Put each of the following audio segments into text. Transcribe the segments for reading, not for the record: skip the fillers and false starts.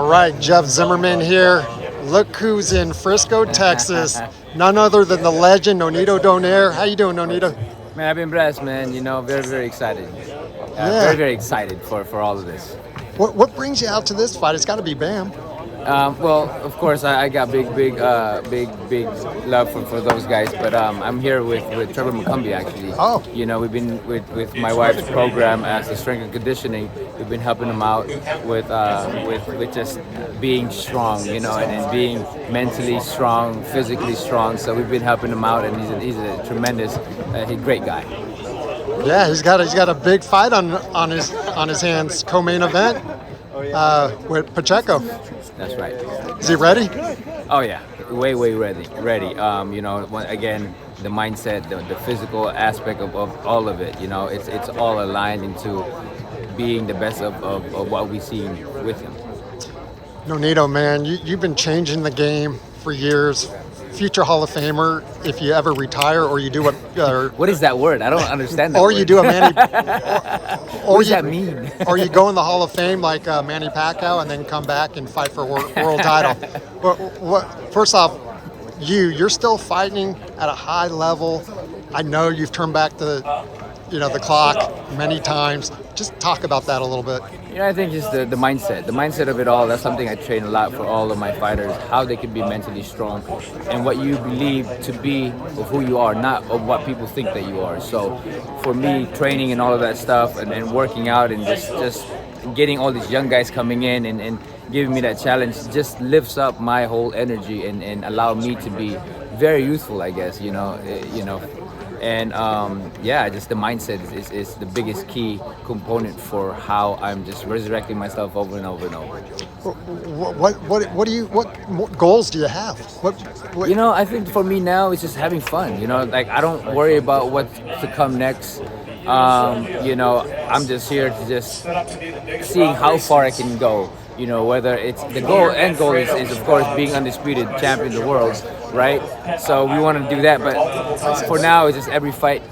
All right, Jeff Zimmerman here. Look who's in Frisco, Texas. None other than the legend, Nonito Donaire. How you doing, Nonito? Man, I've been blessed, man. You know, very, very excited. Yeah. Very excited for all of this. What brings you out to this fight? It's got to be Bam. Well, of course, I got big love for those guys. But I'm here with Trevor McCumbee, actually. Oh. You know, we've been with my wife's program as a strength and conditioning. We've been helping him out with just being strong, you know, and being mentally strong, physically strong. So we've been helping him out, and he's a tremendous, great guy. Yeah, he's got a big fight on his hands. Co-main event with Pacheco. That's right. Is he ready? Oh yeah, way ready. You know, again, the mindset, the physical aspect of all of it. You know, it's all aligned into being the best of what we've seen with him. Nonito, man, you've been changing the game for years. Future Hall of Famer if you ever retire, or you do what? What is that word? I don't understand that. Or word. you do a Manny. What does that mean? Or you go in the Hall of Fame like Manny Pacquiao and then come back and fight for a world title. First off, you're still fighting at a high level. I know you've turned back the clock many times. Just talk about that a little bit. You know, I think just the mindset of it all. That's something I train a lot for all of my fighters. How they can be mentally strong, and what you believe to be of who you are, not of what people think that you are. So, for me, training and all of that stuff, and working out, and just getting all these young guys coming in and giving me that challenge, just lifts up my whole energy and allow me to be very youthful, I guess. And just the mindset is the biggest key component for how I'm just resurrecting myself over and over and over. What goals do you have? What? You know, I think for me now it's just having fun. You know, like I don't worry about what's to come next. You know, I'm just here to just seeing how far I can go. You know, whether it's the end goal is of course being undisputed champion of the world, right? So we want to do that, but for now it's just every fight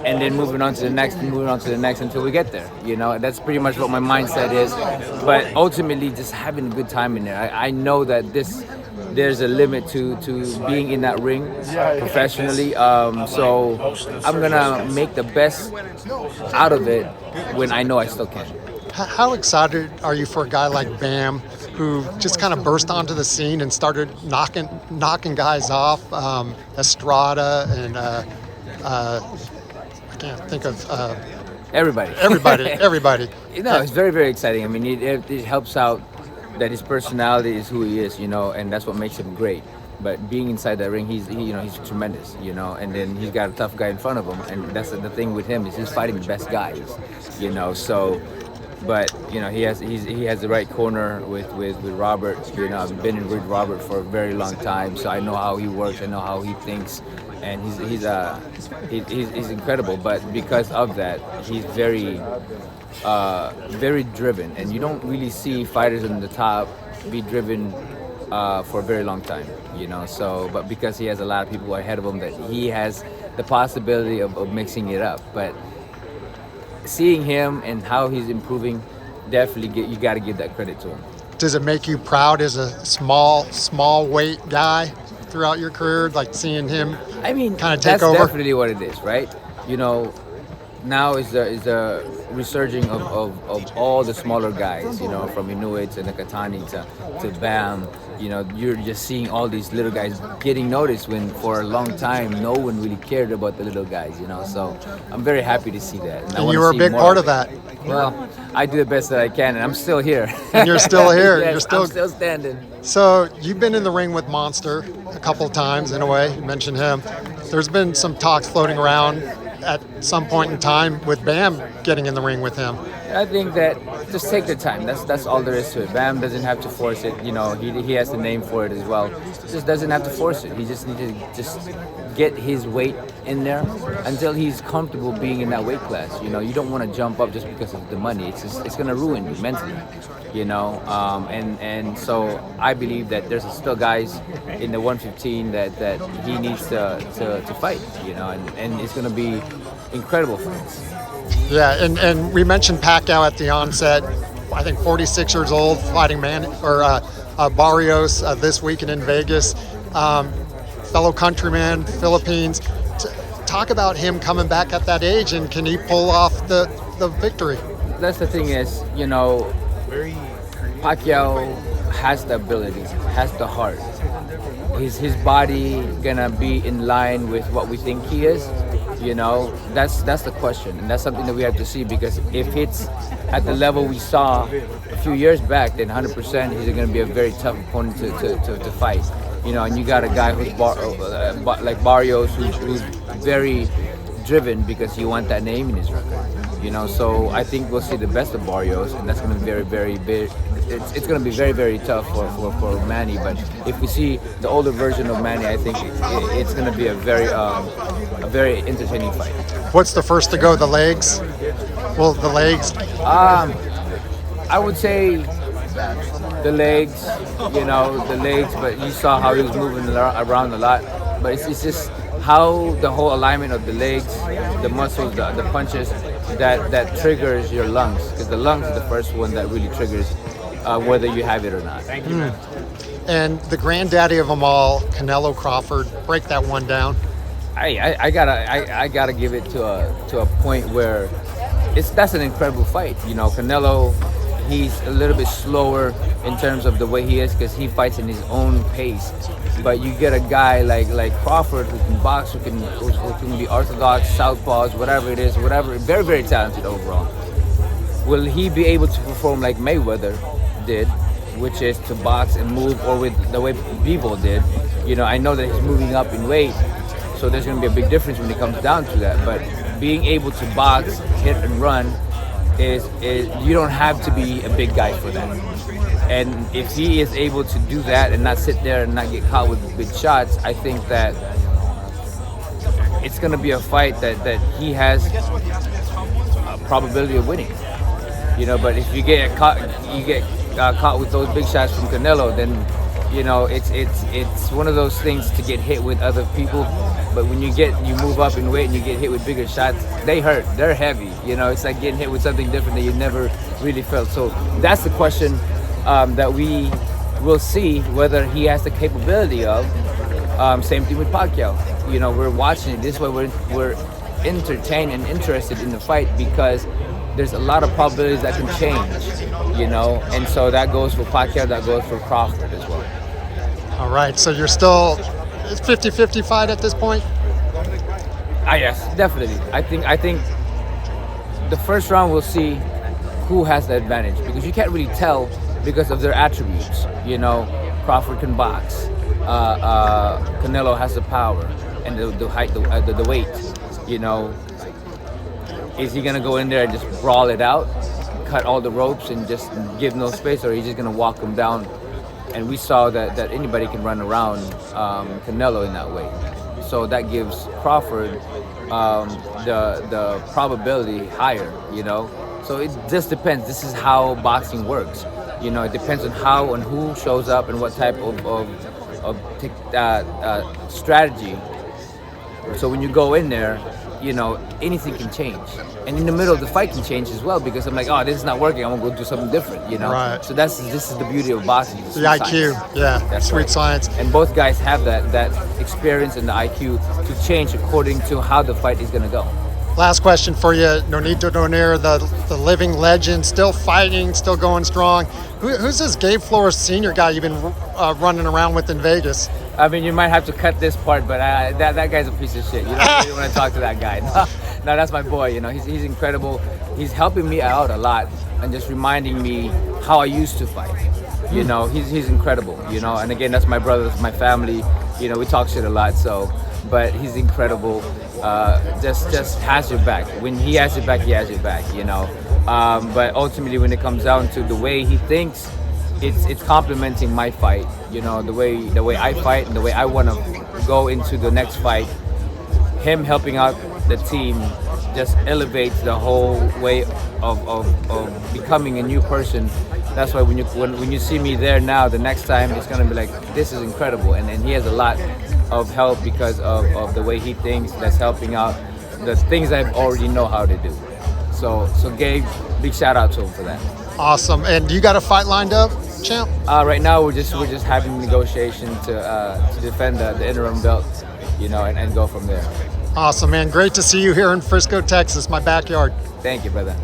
and then moving on to the next and moving on to the next until we get there. You know, that's pretty much what my mindset is. But ultimately just having a good time in there. I know that there's a limit to being in that ring professionally. So I'm gonna make the best out of it when I know I still can. How excited are you for a guy like Bam, who just kind of burst onto the scene and started knocking guys off? Estrada and I can't think of everybody. You know, it's very exciting. I mean, it helps out that his personality is who he is, you know, and that's what makes him great. But being inside that ring, he's tremendous, you know. And then he's got a tough guy in front of him, and that's the thing with him is he's fighting the best guys, you know. So. But you know he has the right corner with Robert. You know, I've been with Robert for a very long time, so I know how he works. I know how he thinks, and he's incredible. But because of that, he's very driven, and you don't really see fighters in the top be driven for a very long time. You know, so but because he has a lot of people ahead of him, that he has the possibility of mixing it up, but. Seeing him and how he's improving, definitely you got to give that credit to him. Does it make you proud as a small weight guy throughout your career, like seeing him? I mean, kind of take that's over? Definitely what it is, right? You know, now is the resurging of all the smaller guys. You know, from Inoue to Nakatani to Bam. You know, you're just seeing all these little guys getting noticed when for a long time no one really cared about the little guys, you know. So I'm very happy to see that. And you were a big part of that. Well, I do the best that I can, and I'm still here. And you're still here. Yes, I'm still standing. So you've been in the ring with Monster a couple of times, in a way. You mentioned him. There's been some talks floating around at some point in time with Bam getting in the ring with him. I think that just take the time. That's all there is to it. Bam doesn't have to force it. You know, he has the name for it as well. Just doesn't have to force it. He just needs to just get his weight in there until he's comfortable being in that weight class. You know, you don't want to jump up just because of the money. It's going to ruin you mentally. You know, and so I believe that there's still guys in the 115 that he needs to fight. You know, and it's going to be incredible fights. Yeah, and we mentioned Pacquiao at the onset. I think 46 years old, fighting Barrios this weekend in Vegas. Fellow countryman, Philippines. Talk about him coming back at that age, and can he pull off the victory? That's the thing is, Pacquiao has the ability, has the heart. Is his body gonna be in line with what we think he is? That's the question, and that's something that we have to see, because if it's at the level we saw a few years back, then 100% he's gonna be a very tough opponent to fight. And you got a guy who's like Barrios, who's very driven because he wants that name in his record. So I think we'll see the best of Barrios, and that's going to be very, very big. It's going to be very, very tough for Manny. But if we see the older version of Manny, I think it's going to be a very entertaining fight. What's the first to go? The legs? Well, the legs. I would say the legs. The legs. But you saw how he was moving around a lot. But it's just how the whole alignment of the legs, the muscles, the punches, that triggers your lungs, because the lungs is the first one that really triggers whether you have it or not. And the granddaddy of them all, Canelo Crawford, break that one down. I gotta give it to a point where that's an incredible fight. Canelo, he's a little bit slower in terms of the way he is, because he fights in his own pace. But you get a guy like Crawford, who can box, who can be orthodox, southpaws, whatever it is, very, very talented overall. Will he be able to perform like Mayweather did, which is to box and move, or with the way Bivol did? I know that he's moving up in weight, so there's going to be a big difference when it comes down to that. But being able to box, hit and run, is you don't have to be a big guy for that. And if he is able to do that and not sit there and not get caught with big shots, I think that it's going to be a fight that he has a probability of winning. But if you get caught with those big shots from Canelo, then it's one of those things to get hit with other people. But when you move up in weight and you get hit with bigger shots, they hurt. They're heavy. It's like getting hit with something different that you never really felt. So that's the question that we will see, whether he has the capability of. Same thing with Pacquiao. We're watching it this way. We're entertained and interested in the fight, because there's a lot of probabilities that can change. And so that goes for Pacquiao, that goes for Crawford as well. All right, so you're still 50-50 fight at this point? Yes, definitely. I think the first round we'll see who has the advantage, because you can't really tell because of their attributes. Crawford can box, Canelo has the power and the height, the weight. Is he gonna go in there and just brawl it out, cut all the ropes and just give no space, or are he just gonna walk him down? And we saw that anybody can run around Canelo in that way. So that gives Crawford the probability higher, So it just depends. This is how boxing works. It depends on how and who shows up and what type of strategy. So when you go in there, anything can change. And in the middle of the fight can change as well, because I'm like, oh, this is not working, I'm gonna go do something different, Right. So this is the beauty of boxing. The IQ, science. yeah, That's sweet right. science. And both guys have that experience and the IQ to change according to how the fight is gonna go. Last question for you, Nonito Donaire, the living legend, still fighting, still going strong. Who's this Gabe Flores Sr. guy you've been running around with in Vegas? I mean, you might have to cut this part, but that guy's a piece of shit. You don't really want to talk to that guy. No, that's my boy. He's incredible. He's helping me out a lot and just reminding me how I used to fight. He's incredible. And again, that's my brother, that's my family. We talk shit a lot. So, but he's incredible. Just has your back. When he has your back, he has your back. But ultimately, when it comes down to the way he thinks, it's complementing my fight. The way I fight and the way I want to go into the next fight. Him helping out the team just elevates the whole way of becoming a new person. That's why when you see me there now, the next time it's gonna be like, this is incredible. And he has a lot of help because of the way he thinks. That's helping out the things I already know how to do. So Gabe, big shout out to him for that. Awesome. And you got a fight lined up, champ? Right now, we're just having negotiation to defend the interim belt, and go from there. Awesome, man. Great to see you here in Frisco, Texas, my backyard. Thank you, brother.